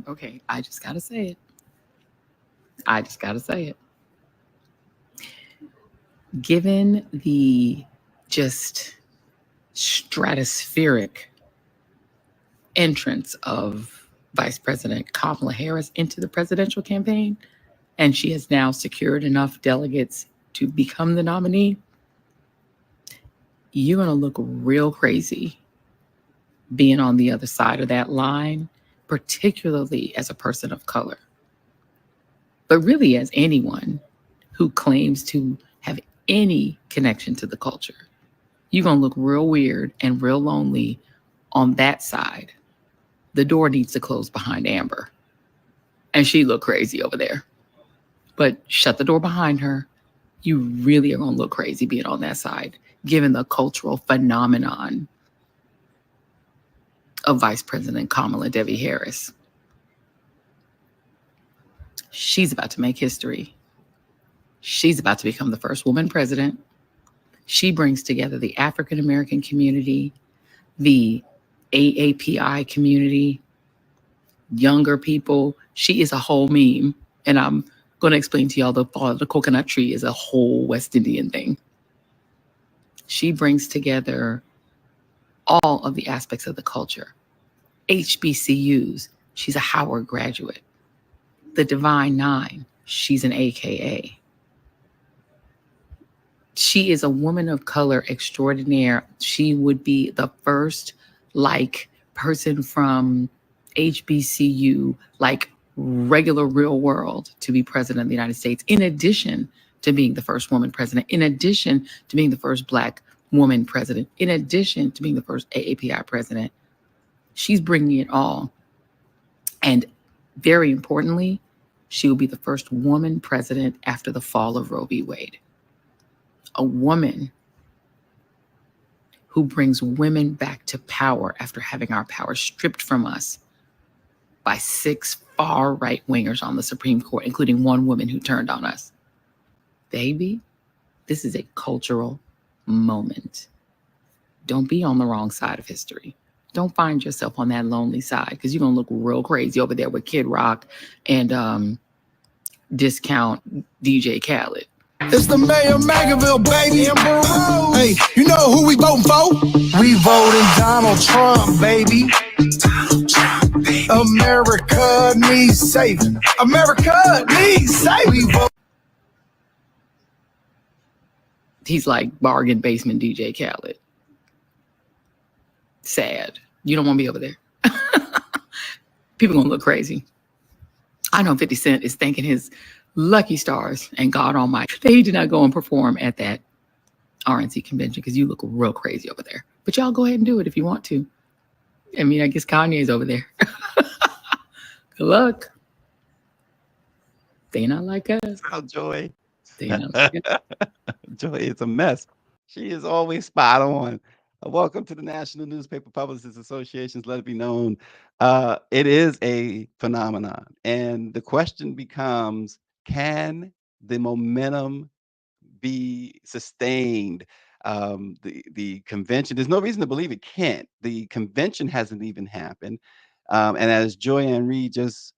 Okay, I just gotta say it. I just gotta say it. Given the just stratospheric entrance of Vice President Kamala Harris into the presidential campaign, and she has now secured enough delegates to become the nominee, you're going to look real crazy being on the other side of that line, particularly as a person of color, but really as anyone who claims to have any connection to the culture. You're going to look real weird and real lonely on that side. The door needs to close behind Amber. And she looked crazy over there. But shut the door behind her. You really are going to look crazy being on that side, given the cultural phenomenon of Vice President Kamala Devi Harris. She's about to make history. She's about to become the first woman president. She brings together the African American community, the AAPI community, younger people. She is a whole meme. And I'm going to explain to y'all the coconut tree is a whole West Indian thing. She brings together all of the aspects of the culture. HBCUs, she's a Howard graduate. The Divine Nine, she's an AKA. She is a woman of color extraordinaire. She would be the first person from HBCU, regular real world, to be president of the United States, in addition to being the first woman president, in addition to being the first Black woman president, in addition to being the first AAPI president. She's bringing it all. And very importantly, she will be the first woman president after the fall of Roe v. Wade. A woman who brings women back to power after having our power stripped from us by 6 far right wingers on the Supreme Court, including one woman who turned on us. Baby, this is a cultural moment. Don't be on the wrong side of history. Don't find yourself on that lonely side, because you're going to look real crazy over there with Kid Rock and discount DJ Khaled. It's the mayor of Magaville, baby. Hey, you know who we voting for? We voting Donald Trump, baby. America needs saving. America needs saving. He's like bargain basement DJ Khaled. Sad. You don't want to be over there. People gonna look crazy. I know 50 Cent is thanking his lucky stars and God Almighty that he did not go and perform at that RNC convention, because you look real crazy over there. But y'all go ahead and do it if you want to. I mean, I guess Kanye's over there. Good luck. They not like us. Oh, Joy. They not like us. Joy is a mess. She is always spot on. Welcome to the National Newspaper Publicists Association's Let It Be Known. It is a phenomenon. And the question becomes, can the momentum be sustained? The convention, there's no reason to believe it can't. The convention hasn't even happened. And as Joyanne Reed just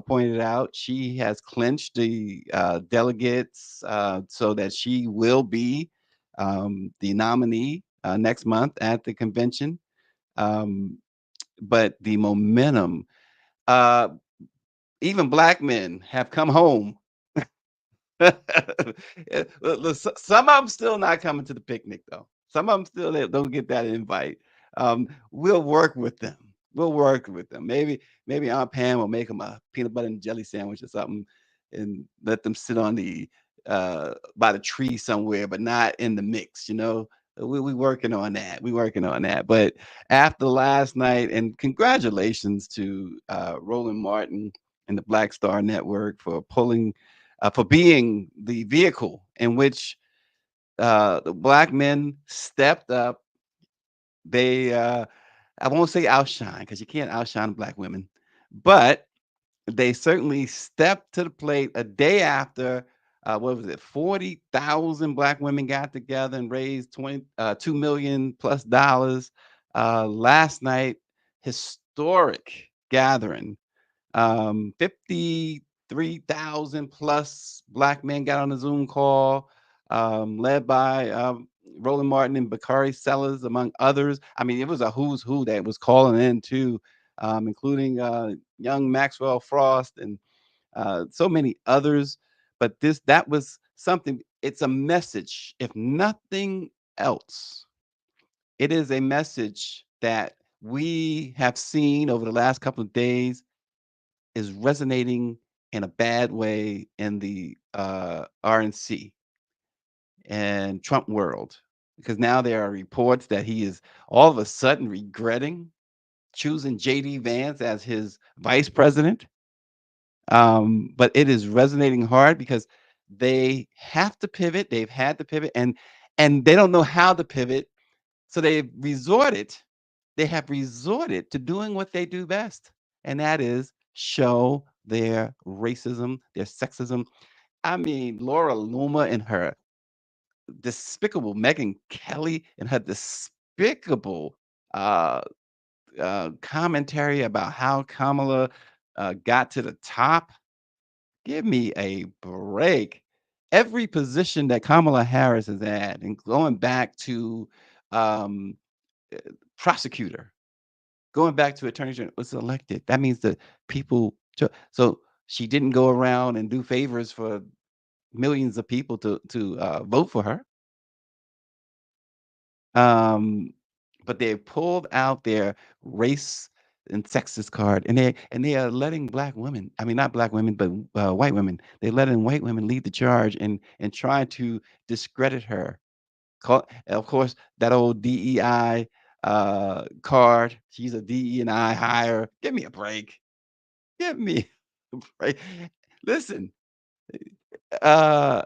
pointed out, she has clinched the delegates so that she will be the nominee next month at the convention. But the momentum, even Black men have come home. Some of them still not coming to the picnic, though. Some of them still don't get that invite. We'll work with them. We'll work with them. Maybe Aunt Pam will make them a peanut butter and jelly sandwich or something, and let them sit on the by the tree somewhere, but not in the mix. We working on that. We working on that. But after last night, and congratulations to Roland Martin and the Black Star Network for being the vehicle in which the Black men stepped up. They, I won't say outshine, because you can't outshine Black women, but they certainly stepped to the plate a day after what was it? 40,000 black women got together and raised $2 million plus dollars. Last night, historic gathering. 53,000 plus black men got on the Zoom call, led by Roland Martin and Bakari Sellers, among others. I mean, it was a who's who that was calling in too, including young Maxwell Frost and so many others. But that was something. It's a message, if nothing else. It is a message that we have seen over the last couple of days is resonating in a bad way in the RNC and Trump world, because now there are reports that he is all of a sudden regretting choosing JD Vance as his vice president. But it is resonating hard because they have to pivot. They've had to pivot, and they don't know how to pivot. So they have resorted to doing what they do best, and that is show their racism, their sexism. I mean, Laura Luma and her despicable Megan Kelly and her despicable uh, commentary about how Kamala got to the top. Give me a break. Every position that Kamala Harris is at, and going back to um, uh, prosecutor, going back to attorney general, was elected. That means that people. So she didn't go around and do favors for millions of people to vote for her. Um, but they pulled out their race and sexist card, and they are letting black women. I mean, not black women, but white women. They're letting white women lead the charge and trying to discredit her. Of course, that old DEI card. She's a DEI hire. Give me a break. Give me a break. Listen, uh,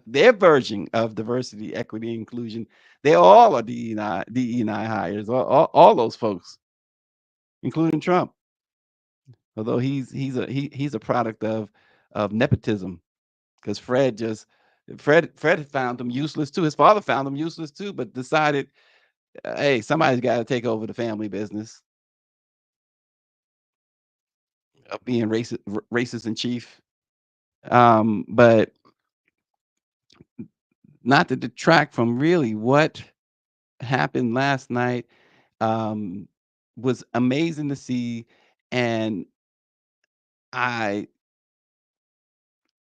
their version of diversity, equity, inclusion, they all are DEI hires. All those folks, including Trump. Although he's a product of nepotism, because Fred found him useless too. His father found him useless too, but decided, hey, somebody's got to take over the family business of being racist in chief. But not to detract from really what happened last night. um, was amazing to see, and I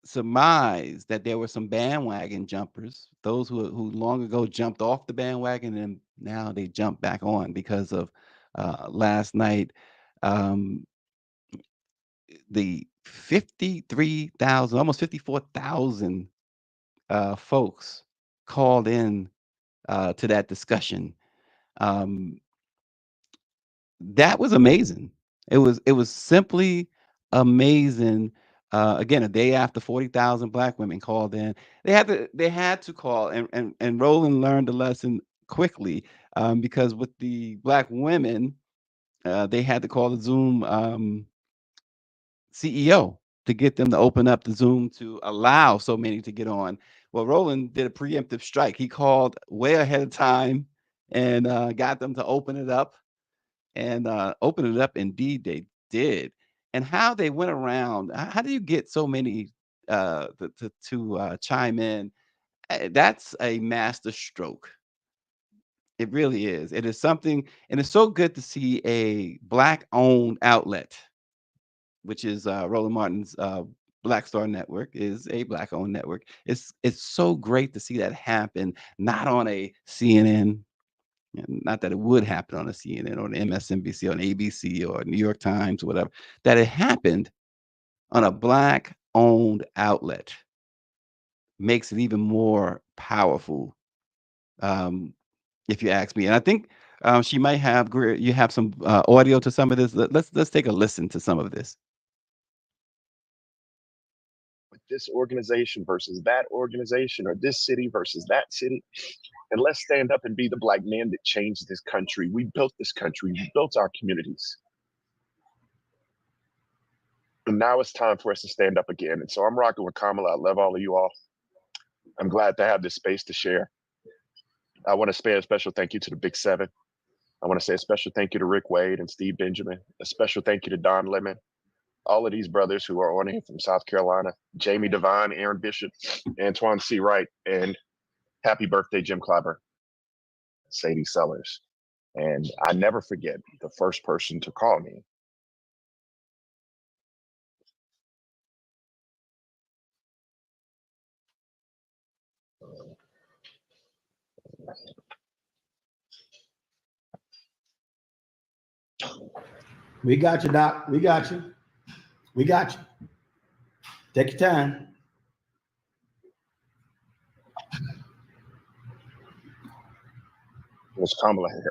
surmise that there were some bandwagon jumpers, those who long ago jumped off the bandwagon and now they jump back on because of last night. Um, the 53,000, almost 54,000 folks called in to that discussion. Um, That was amazing. It was simply amazing. Again, a day after 40,000 black women called in, they had to call, and Roland learned the lesson quickly, because with the black women, they had to call the Zoom CEO to get them to open up the Zoom to allow so many to get on. Well, Roland did a preemptive strike. He called way ahead of time and got them to open it up, and open it up. Indeed, they did. And how they went around, how do you get so many to chime in? That's a master stroke. It really is. It is something, and it's so good to see a black owned outlet, which is Roland Martin's Black Star Network, is a black owned network. It's so great to see that happen, not on a CNN. And not that it would happen on a CNN or an MSNBC or an ABC or New York Times or whatever, that it happened on a black owned outlet makes it even more powerful, um, if you ask me. And I think she might have, you have some audio to some of this. Let's take a listen to some of this. With this organization versus that organization, or this city versus that city. And let's stand up and be the black men that changed this country. We built this country. We built our communities. And now it's time for us to stand up again. And so I'm rocking with Kamala. I love all of you all. I'm glad to have this space to share. I want to say a special thank you to the Big Seven. I want to say a special thank you to Rick Wade and Steve Benjamin. A special thank you to Don Lemon. All of these brothers who are on here from South Carolina, Jamie Devine, Aaron Bishop, Antoine C. Wright, and happy birthday, Jim Clyburn, Sadie Sellers. And I never forget the first person to call me. We got you, Doc. We got you. We got you. Take your time. It was Kamala Harris.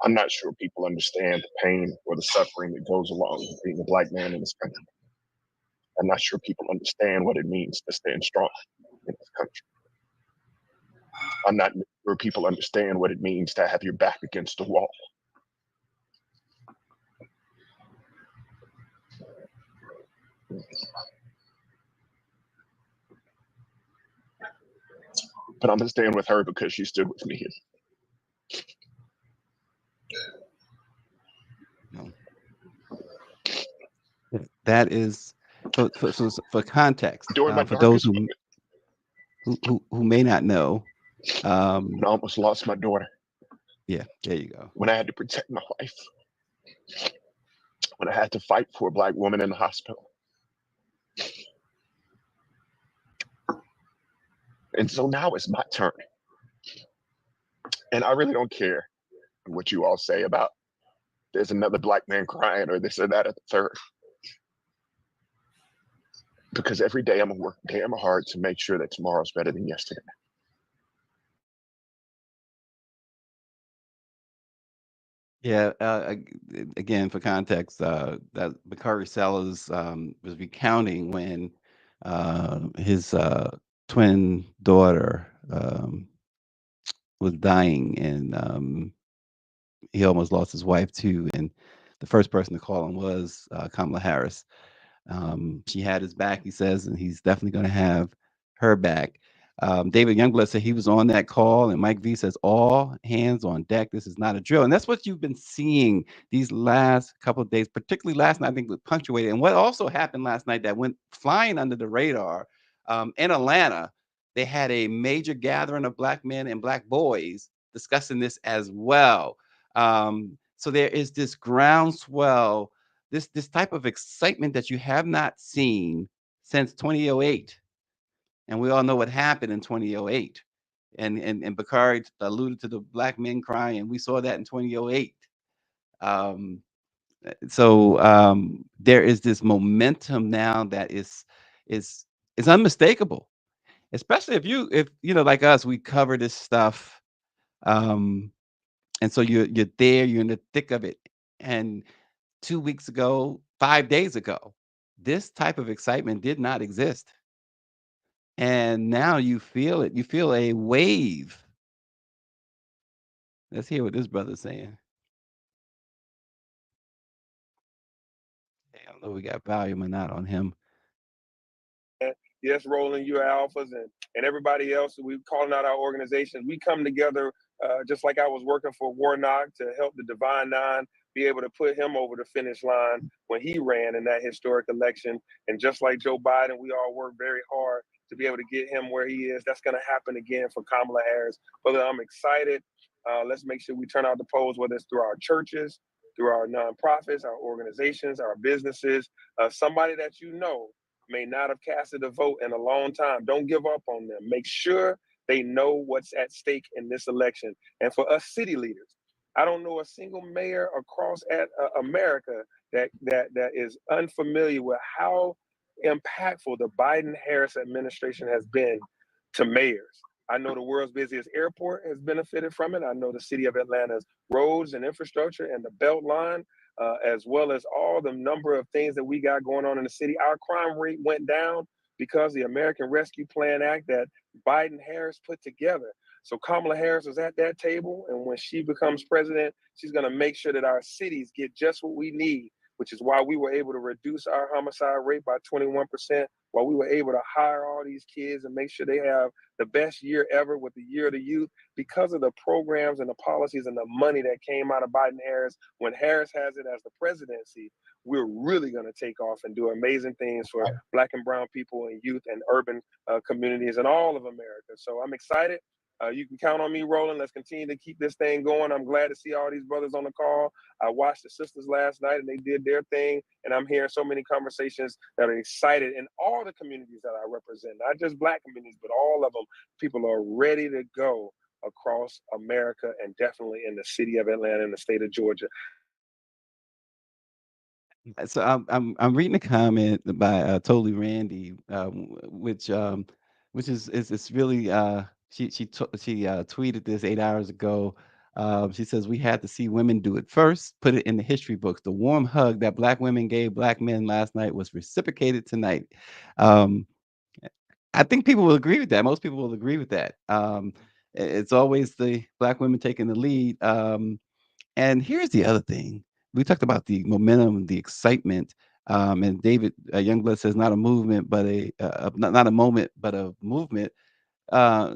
I'm not sure people understand the pain or the suffering that goes along with being a Black man in this country. I'm not sure people understand what it means to stand strong in this country. I'm not sure people understand what it means to have your back against the wall. But I'm gonna stand with her because she stood with me. That is for context, During my for those darkest moment, who may not know. when I almost lost my daughter, Yeah, there you go. when I had to protect my wife, when I had to fight for a Black woman in the hospital. And so now it's my turn. And I really don't care what you all say about there's another Black man crying or this or that or the third. Because every day I'm gonna work damn hard to make sure that tomorrow's better than yesterday. Yeah. Again, for context, that Bakari Sellers was recounting when his twin daughter was dying, and he almost lost his wife too. And the first person to call him was Kamala Harris. She had his back, he says, and he's definitely going to have her back. David Youngblood said he was on that call, and Mike V says, all hands on deck. This is not a drill. And that's what you've been seeing these last couple of days, particularly last night, I think, was punctuated. And what also happened last night that went flying under the radar in Atlanta, they had a major gathering of Black men and Black boys discussing this as well. So there is this groundswell, this type of excitement that you have not seen since 2008. And we all know what happened in 2008. And Bakari alluded to the Black men crying. We saw that in 2008. There is this momentum now that is unmistakable, especially if you know, like us, we cover this stuff. And so you're there, you're in the thick of it. And 2 weeks ago, 5 days ago, this type of excitement did not exist. And now you feel it. You feel a wave. Let's hear what this brother's saying. I don't know if we got volume or not on him. Yes, Roland, you alphas and everybody else. We calling out our organizations. We come together just like I was working for Warnock to help the Divine Nine be able to put him over the finish line when he ran in that historic election. And just like Joe Biden, we all work very hard to be able to get him where he is. That's going to happen again for Kamala Harris. But I'm excited. Let's make sure we turn out the polls, whether it's through our churches, through our nonprofits, our organizations, our businesses, somebody that you know may not have casted a vote in a long time. Don't give up on them. Make sure they know what's at stake in this election. And for us city leaders, I don't know a single mayor across America that is unfamiliar with how impactful the Biden-Harris administration has been to mayors. I know the world's busiest airport has benefited from it. I know the city of Atlanta's roads and infrastructure and the Belt Line, as well as all the number of things that we got going on in the city. Our crime rate went down because the American Rescue Plan Act that Biden-Harris put together. So Kamala Harris is at that table, and when she becomes president, she's going to make sure that our cities get just what we need, which is why we were able to reduce our homicide rate by 21%, while we were able to hire all these kids and make sure they have the best year ever with the Year of the Youth, because of the programs and the policies and the money that came out of Biden Harris. When Harris has it as the presidency, we're really going to take off and do amazing things for Black and brown people and youth and urban communities and all of America. So I'm excited. You can count on me, Roland. Let's continue to keep this thing going. I'm glad to see all these brothers on the call. I watched the sisters last night and they did their thing. And I'm hearing so many conversations that are excited in all the communities that I represent, not just Black communities, but all of them. People are ready to go across America and definitely in the city of Atlanta and the state of Georgia. So I'm reading a comment by Totally Randy, which is it's really she tweeted this 8 hours ago. She says we had to see women do it first, put it in the history books. The warm hug that Black women gave Black men last night was reciprocated tonight. Um, I think people will agree with that. Most people will agree with that. It's always the Black women taking the lead. And here's the other thing. We talked about the momentum, the excitement, and David Youngblood says not a movement, but not a moment, but a movement. Uh,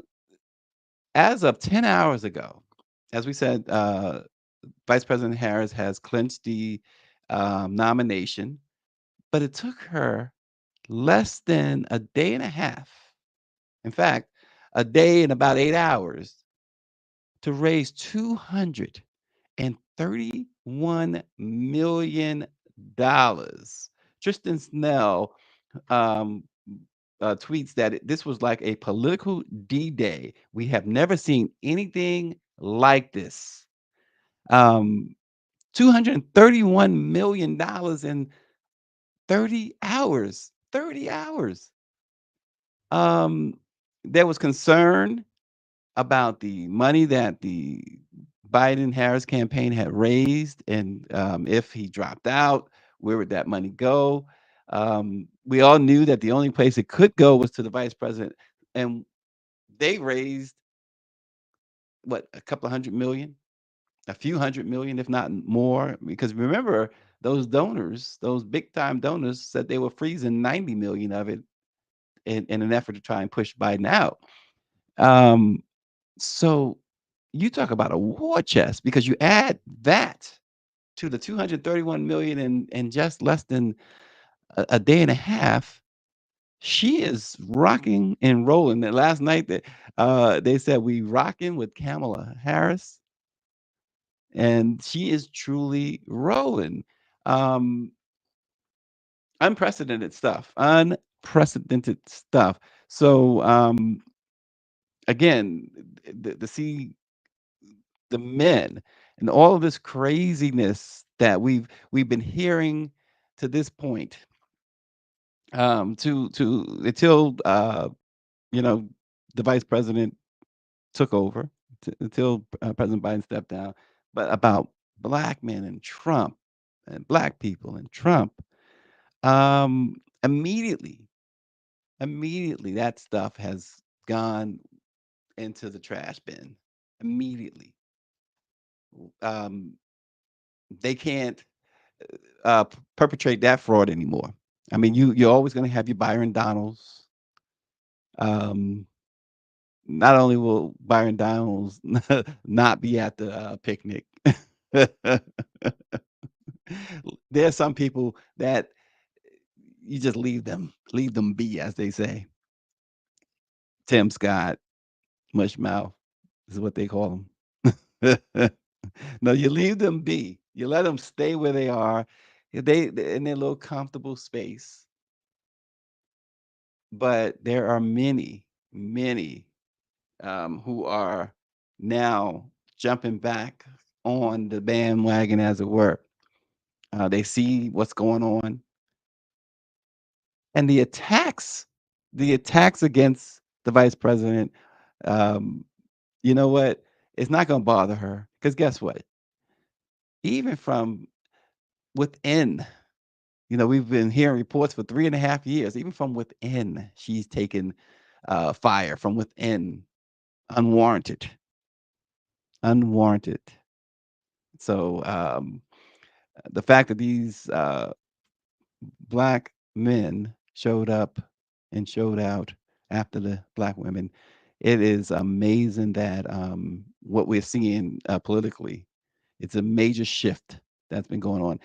as of 10 hours ago, as we said, Vice President Harris has clinched the nomination, but it took her less than a day and a half. In fact, a day and about 8 hours to raise $231 million. Tristan Snell tweets that this was like a political D-Day. We have never seen anything like this. $231 million in 30 hours. 30 hours. There was concern about the money that the Biden-Harris campaign had raised, and if he dropped out, where would that money go? We all knew that the only place it could go was to the vice president, and they raised what, a couple of hundred million, a few hundred million, if not more. Because remember, those donors, those big-time donors, said they were freezing 90 million of it in an effort to try and push Biden out. So you talk about a war chest, because you add that to the 231 million in just less than a day and a half. She is rocking and rolling. And last night they said we rocking with Kamala Harris, and she is truly rolling. Um, unprecedented stuff. Unprecedented stuff. So again, the see the men and all of this craziness that we've been hearing to this point, to until you know the vice president took over, until President Biden stepped down, but about Black men and Trump and Black people and Trump. Immediately, immediately that stuff has gone into the trash bin. Immediately. um, they can't perpetrate that fraud anymore. I mean, you're always going to have your Byron Donalds. Um, not only will Byron Donalds not be at the picnic, there are some people that you just leave them be, as they say. Tim Scott, Mushmouth is what they call them. No, you leave them be. You let them stay where they are. They in their little comfortable space. But there are many, many who are now jumping back on the bandwagon, as it were. They see what's going on, and the attacks against the vice president. Um, you know what? It's not going to bother her, because guess what? Even from within, we've been hearing reports for 3.5 years. Even from within, she's taken fire from within. unwarranted. Unwarranted. So the fact that these black men showed up and showed out after the black women, it is amazing that what we're seeing politically, it's a major shift that's been going on.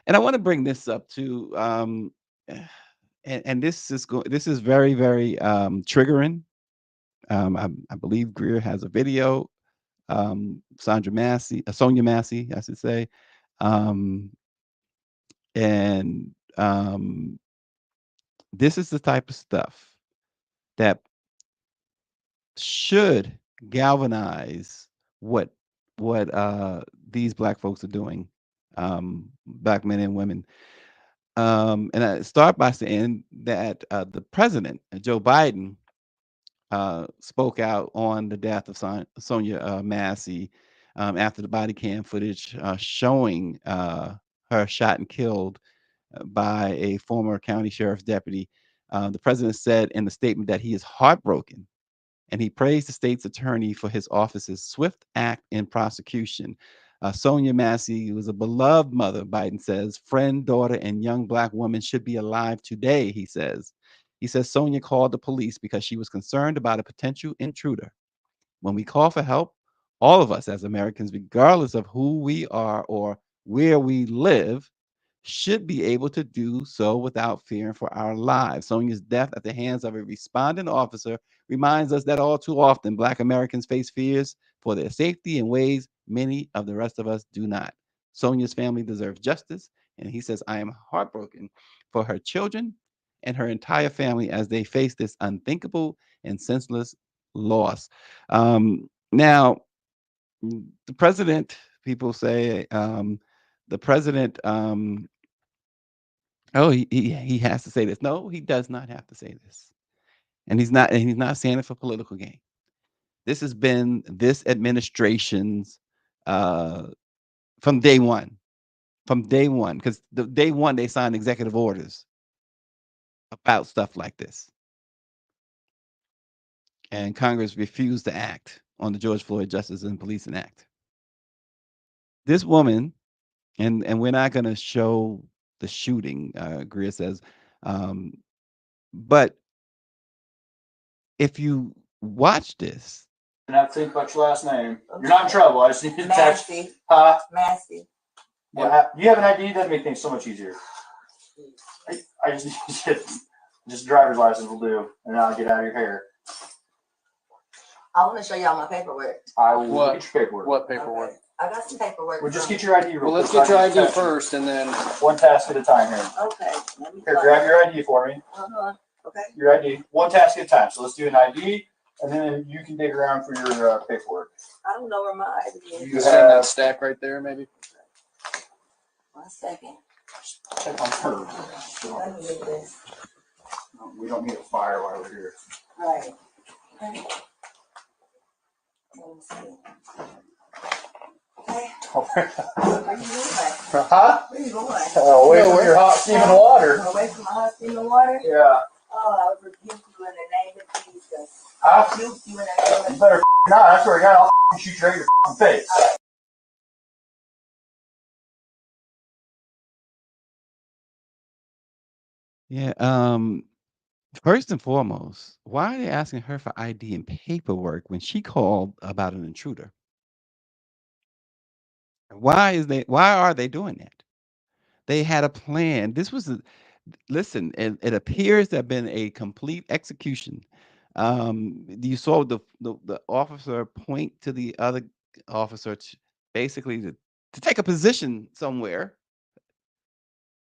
And I want to bring this up to, and this is very, very triggering. I believe Greer has a video. Sonya Massey, I should say. Um, and this is the type of stuff that should galvanize what these black folks are doing, black men and women. And I start by saying that the president, Joe Biden, spoke out on the death of Sonya Massey after the body cam footage showing her shot and killed by a former county sheriff's deputy. The president said in the statement that he is heartbroken and he praised the state's attorney for his office's swift act in prosecution. Sonya Massey was a beloved mother, Biden says, friend, daughter, and young black woman should be alive today, he says. He says Sonya called the police because she was concerned about a potential intruder. When we call for help, all of us as Americans, regardless of who we are or where we live, should be able to do so without fearing for our lives. Sonya's death at the hands of a responding officer reminds us that all too often Black Americans face fears for their safety in ways many of the rest of us do not. Sonya's family deserves justice, and he says, I am heartbroken for her children and her entire family as they face this unthinkable and senseless loss. Now, the president, people say, the president, oh, he has to say this. No, he does not have to say this, and he's not saying it for political gain. This has been this administration's uh, from day one, because the day one they signed executive orders about stuff like this, and Congress refused to act on the George Floyd Justice and Policing Act. This woman, and we're not going to show the shooting. Greer says, but if you watch this, And I think about your last name. You're not in trouble. I just need to text. Massey. Huh? Massey. You have an ID? That'd make things so much easier. I just driver's license will do, and I'll get out of your hair. I want to show y'all my paperwork. I will get your paperwork. What paperwork? Okay. I got some paperwork. Well, just get your ID real Well, let's quick. get your ID first, and then One task at a time here. Okay. Let me Here, grab your ID for me. Okay. Your ID. One task at a time. So let's do an ID, and then you can dig around for your paperwork. I don't know where my ID is. You see that stack right there, maybe. 1 second. check on her. Let me get this. We don't need a fire while we're here. All right. Okay. Let me see. Okay. Where you going? Huh? Where you going? Away from your hot steaming water. Away from my hot steaming water? Yeah. Oh, I rebuke you in the name of Jesus. Huh? I rebuke you in the name of You better not. I swear to God, I'll shoot you right in your face. yeah. First and foremost, why are they asking her for ID and paperwork when she called about an intruder? Why are they doing that? They had a plan. Listen, it appears to have been a complete execution. You saw the officer point to the other officer basically to take a position somewhere.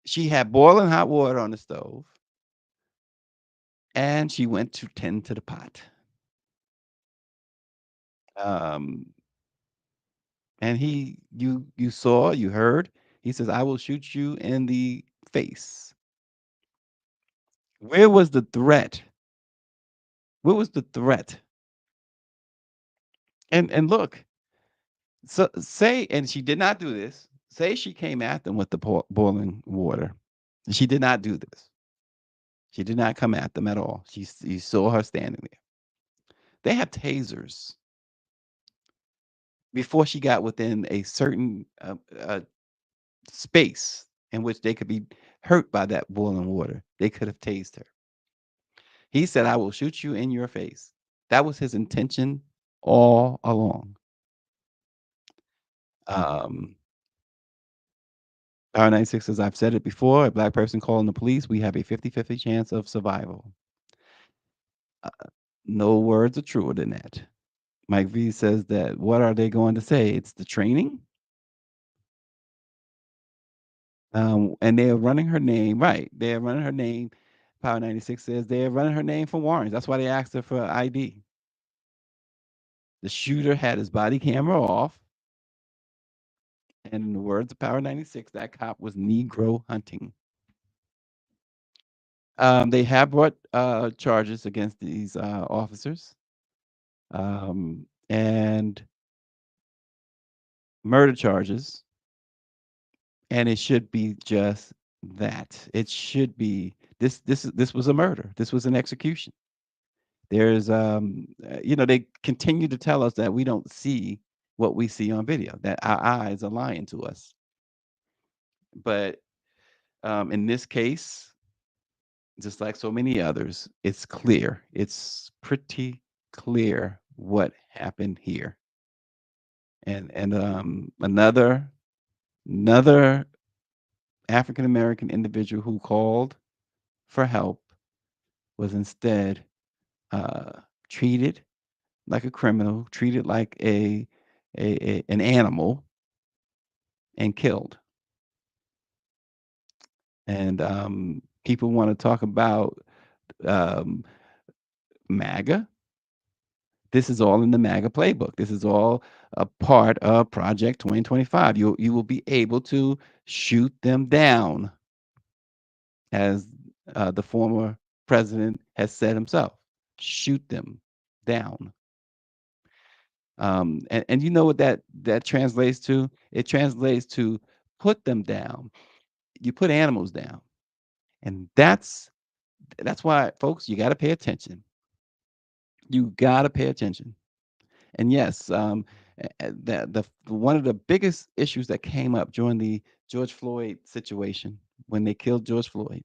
She had boiling hot water on the stove, and she went to tend to the pot. And you saw, you heard, he says, I will shoot you in the face. Where was the threat? Where was the threat? And look, so say, and she did not do this. Say she came at them with the boiling water. She did not do this. She did not come at them at all. You saw her standing there. They have tasers. before she got within a certain space in which they could be hurt by that boiling water, they could have tased her. He said, I will shoot you in your face. That was his intention all along. Um, Power 96 says, I've said it before, a black person calling the police, we have a 50-50 chance of survival. No words are truer than that. Mike V says that, what are they going to say? It's the training. And they're running her name, right? They're running her name. Power 96 says they're running her name for warrants. That's why they asked her for ID. The shooter had his body camera off. And in the words of Power 96, that cop was Negro hunting. They have brought charges against these officers and murder charges. And it should be just that. It should be this was a murder. This was an execution. There's they continue to tell us that we don't see what we see on video, that our eyes are lying to us. But in this case, just like so many others, it's clear. It's pretty clear what happened here. And another African American individual who called for help was instead treated like a criminal, treated like an animal, and killed. And people want to talk about um, MAGA. This is all in the MAGA playbook. This is all a part of Project 2025. You will be able to shoot them down, as the former president has said himself. Shoot them down. And you know what that translates to? It translates to put them down. You put animals down, and that's why, folks, you got to pay attention. You got to pay attention. And yes, the one of the biggest issues that came up during the George Floyd situation, when they killed George Floyd,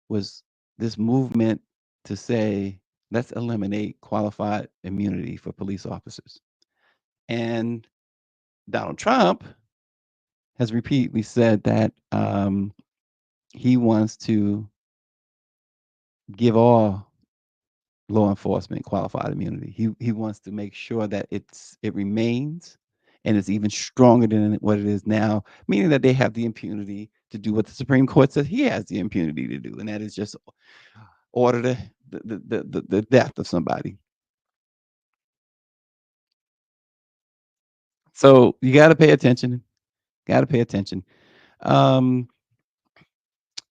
was this movement to say, let's eliminate qualified immunity for police officers. And Donald Trump has repeatedly said that he wants to give all law enforcement qualified immunity. He wants to make sure that it remains, and it's even stronger than what it is now, meaning that they have the impunity to do what the Supreme Court says he has the impunity to do, and that is just order the death of somebody. So you got to pay attention. Got to pay attention. Um,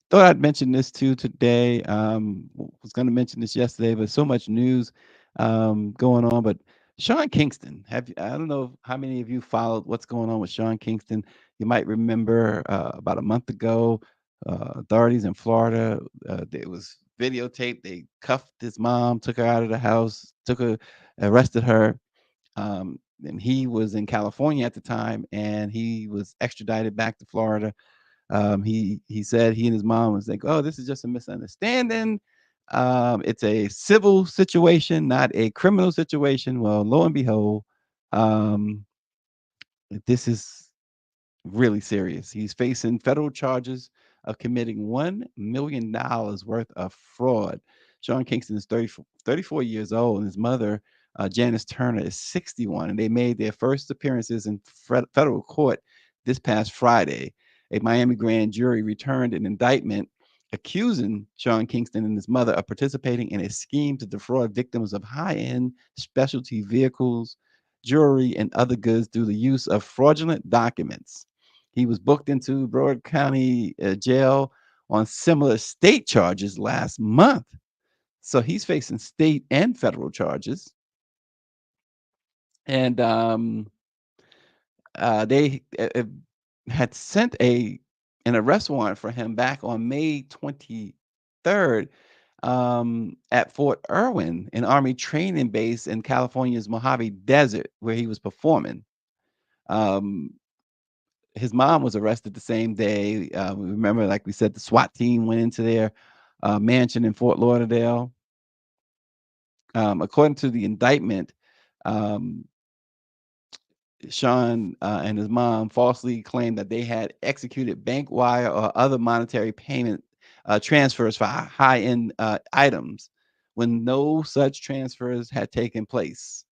Thought I'd mention this too today. Was going to mention this yesterday, but so much news going on. But Sean Kingston, I don't know how many of you followed what's going on with Sean Kingston. You might remember about a month ago, authorities in Florida, it was videotaped. They cuffed his mom, took her out of the house, arrested her. And he was in California at the time, and he was extradited back to Florida. He said he and his mom was like, "Oh, this is just a misunderstanding. It's a civil situation, not a criminal situation." Well, lo and behold, um, this is really serious. He's facing federal charges of committing $1 million worth of fraud. Sean Kingston is 34 years old, and his mother, Janice Turner, is 61, and they made their first appearances in federal court this past Friday. A Miami grand jury returned an indictment accusing Sean Kingston and his mother of participating in a scheme to defraud victims of high-end specialty vehicles, jewelry, and other goods through the use of fraudulent documents. He was booked into Broward County jail on similar state charges last month. So he's facing state and federal charges. And they had sent an arrest warrant for him back on May 23rd at Fort Irwin, an Army training base in California's Mojave Desert, where he was performing. Um, his mom was arrested the same day. Remember, like we said, the SWAT team went into their mansion in Fort Lauderdale. According to the indictment, um, Sean and his mom falsely claimed that they had executed bank wire or other monetary payment transfers for high-end items when no such transfers had taken place.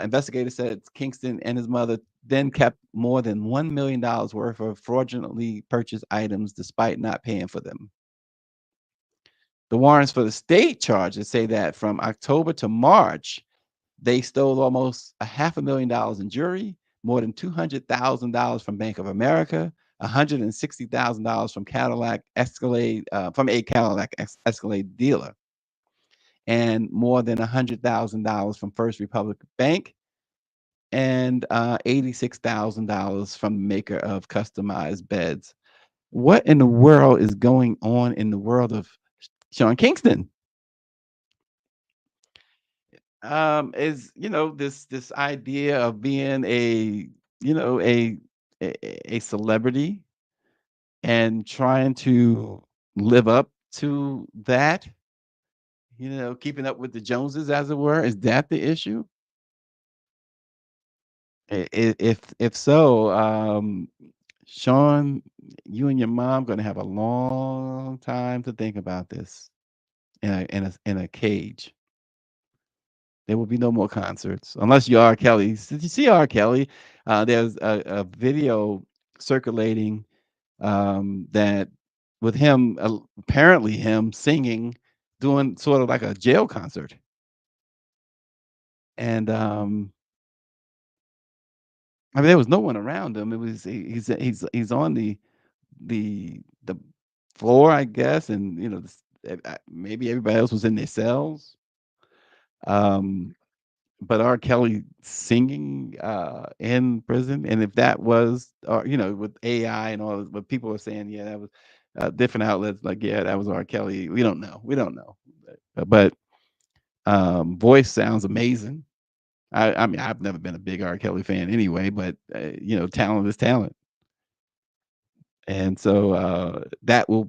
Investigators said Kingston and his mother then kept more than $1 million worth of fraudulently purchased items despite not paying for them. The warrants for the state charges say that from October to March, they stole almost $500,000 in jewelry, more than $200,000 from Bank of America, $160,000 from Cadillac Escalade, from a Cadillac Escalade dealer, and more than $100,000 from First Republic Bank, and $86,000 from the maker of customized beds. What in the world is going on in the world of Sean Kingston? Is this idea of being a you know a celebrity and trying to live up to that, keeping up with the Joneses, as it were. Is that the issue? If so, Sean, you and your mom going to have a long time to think about this in a cage. There will be no more concerts unless you R. Kelly. Did you see R. Kelly? There's a video circulating that with him, apparently him singing, doing sort of like a jail concert, and I mean there was no one around him. It was he's on the floor, I guess, and maybe everybody else was in their cells. Um, but R. Kelly singing in prison, and if that was, or with AI and all, but people are saying, yeah, that was different outlets like, yeah, that was R. Kelly. We don't know, but voice sounds amazing. I mean, I've never been a big R. Kelly fan anyway, but talent is talent, and so that will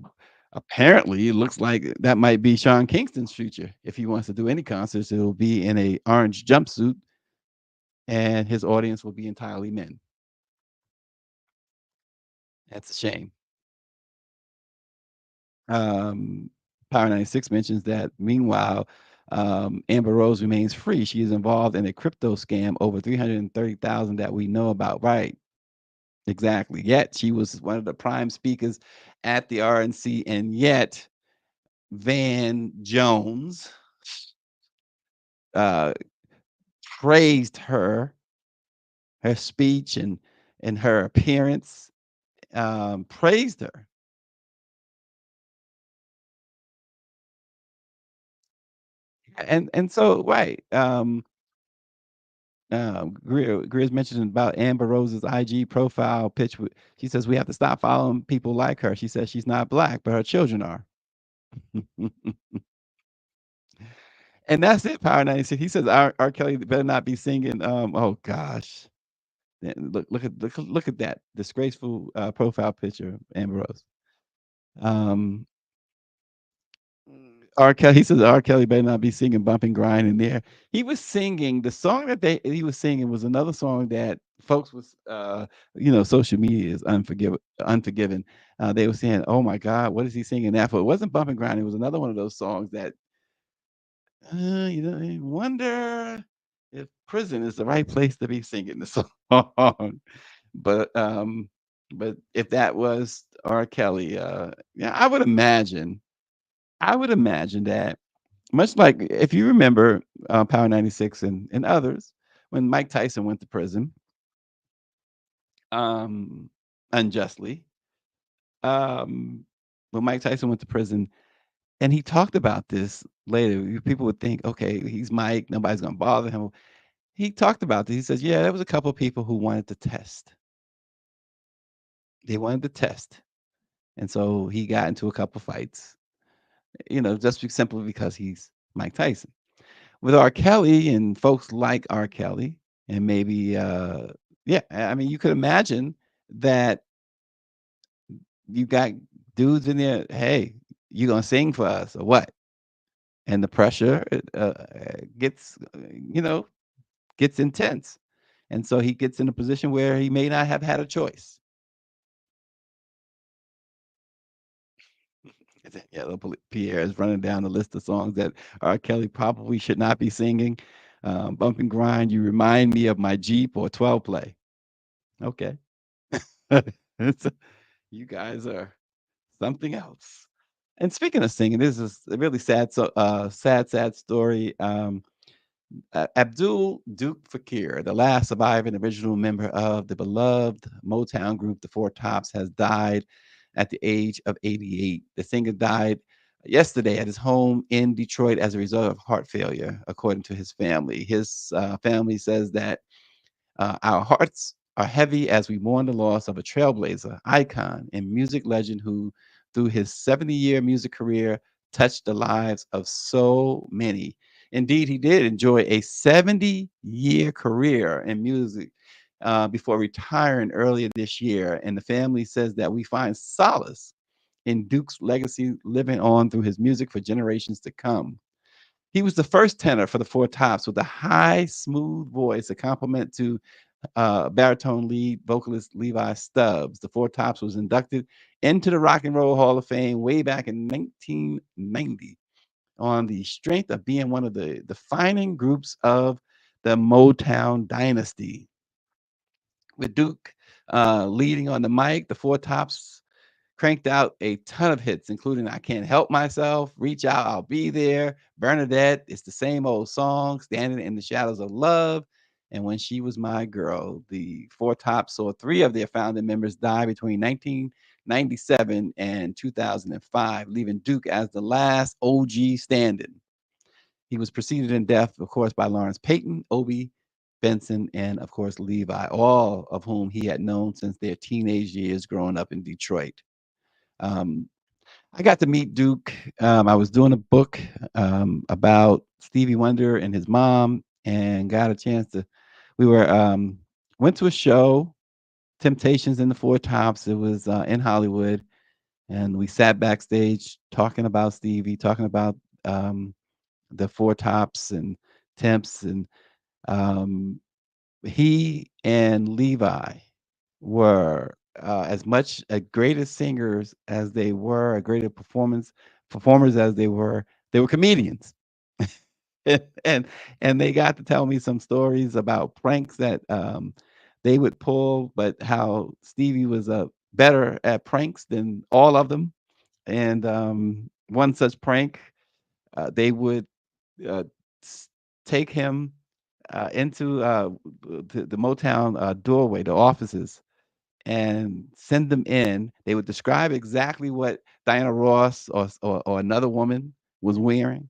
apparently it looks like that might be Sean Kingston's future. If he wants to do any concerts, it will be in a orange jumpsuit and his audience will be entirely men. That's a shame. Um, Power 96 mentions that meanwhile, Amber Rose remains free. She is involved in a crypto scam over 330,000 that we know about. Right. Exactly. Yet she was one of the prime speakers at the RNC, and yet Van Jones uh, praised her speech and her appearance, praised her. And so right, Greer's mentioned about Amber Rose's IG profile pitch. She says we have to stop following people like her. She says she's not black, but her children are. And that's it. Power 96. He says R. Kelly better not be singing. Oh gosh, look at that disgraceful profile picture of Amber Rose. Um, R. Kelly, he says R. Kelly better not be singing "Bump and Grind" in there. He was singing the song that he was singing was another song that folks was social media is unforgiven. They were saying, "Oh my God, what is he singing that for?" It wasn't "Bump and Grind." It was another one of those songs that you wonder if prison is the right place to be singing the song. But if that was R. Kelly, yeah, I would imagine that much like if you remember Power 96 and others, when Mike Tyson went to prison um, unjustly, um, when Mike Tyson went to prison, and he talked about this later, people would think, okay, he's Mike, nobody's going to bother him. He talked about this. He says, yeah, there was a couple of people who wanted to test. They wanted to test. And so he got into a couple fights, just simply because he's Mike Tyson. With R. Kelly and folks like R. Kelly, and maybe Yeah, I mean, you could imagine that you got dudes in there. Hey, you gonna sing for us or what? And the pressure gets, gets intense, and so he gets in a position where he may not have had a choice. Yeah, little Pierre is running down the list of songs that R. Kelly probably should not be singing. Bump and grind. You remind me of my Jeep or 12 play. Okay. You guys are something else. And speaking of singing, this is a really sad, sad story. Abdul Duke Fakir, the last surviving original member of the beloved Motown group, the Four Tops, has died at the age of 88. The singer died yesterday at his home in Detroit as a result of heart failure, according to his family. His family says that our hearts are heavy as we mourn the loss of a trailblazer, icon, and music legend who, through his 70-year music career, touched the lives of so many. Indeed, he did enjoy a 70-year career in music before retiring earlier this year. And the family says that we find solace in Duke's legacy living on through his music for generations to come. He was the first tenor for the Four Tops with a high, smooth voice, a compliment to baritone lead vocalist Levi Stubbs. The Four Tops was inducted into the Rock and Roll Hall of Fame way back in 1990 on the strength of being one of the defining groups of the Motown dynasty. With Duke leading on the mic, the Four Tops cranked out a ton of hits, including I Can't Help Myself, Reach Out, I'll Be There, Bernadette, It's the Same Old Song, Standing in the Shadows of Love, and When She Was My Girl. The Four Tops saw three of their founding members die between 1997 and 2005, leaving Duke as the last OG standing. He was preceded in death, of course, by Lawrence Payton, Obie, Benson, and of course Levi, all of whom he had known since their teenage years growing up in Detroit. Um, I got to meet Duke. I was doing a book about Stevie Wonder and his mom, and got a chance to. We were went to a show, Temptations in the Four Tops. It was in Hollywood, and we sat backstage talking about Stevie, talking about the Four Tops and Temps, and um, he and Levi were as much a greatest singers as they were, a greater performers as they were. They were comedians, and and they got to tell me some stories about pranks that they would pull, but how Stevie was better at pranks than all of them. And one such prank, they would uh, take him into the Motown doorway, the offices, and send them in. They would describe exactly what Diana Ross or another woman was wearing,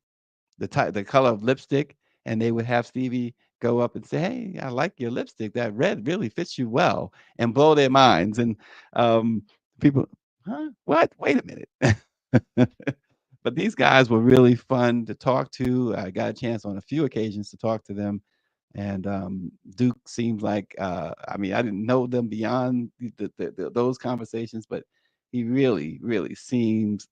the color of lipstick, and they would have Stevie go up and say, "Hey, I like your lipstick. That red really fits you well," and blow their minds. And um, people, huh? What? Wait a minute. But these guys were really fun to talk to. I got a chance on a few occasions to talk to them, and Duke seems like I mean, I didn't know them beyond those conversations, but he really seemed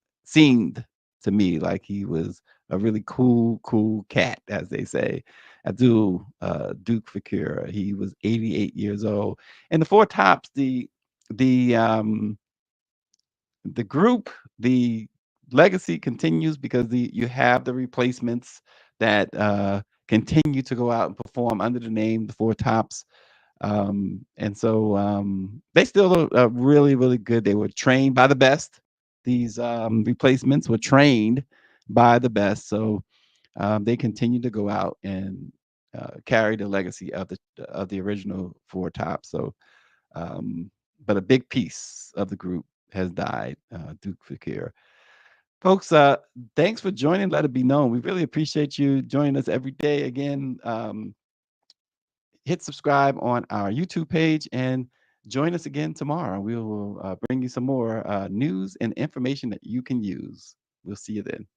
to me like he was a really cool cat, as they say. Abdul Duke Fakir. He was 88 years old, and the Four Tops, the um, the group, the legacy continues because you have the replacements that continue to go out and perform under the name the Four Tops. And so they still are really good. They were trained by the best. These replacements were trained by the best. So they continue to go out and carry the legacy of the original Four Tops. So but a big piece of the group has died, Duke Fakir. Folks, thanks for joining. Let it be known. We really appreciate you joining us every day. Again, hit subscribe on our YouTube page and join us again tomorrow. We will bring you some more news and information that you can use. We'll see you then.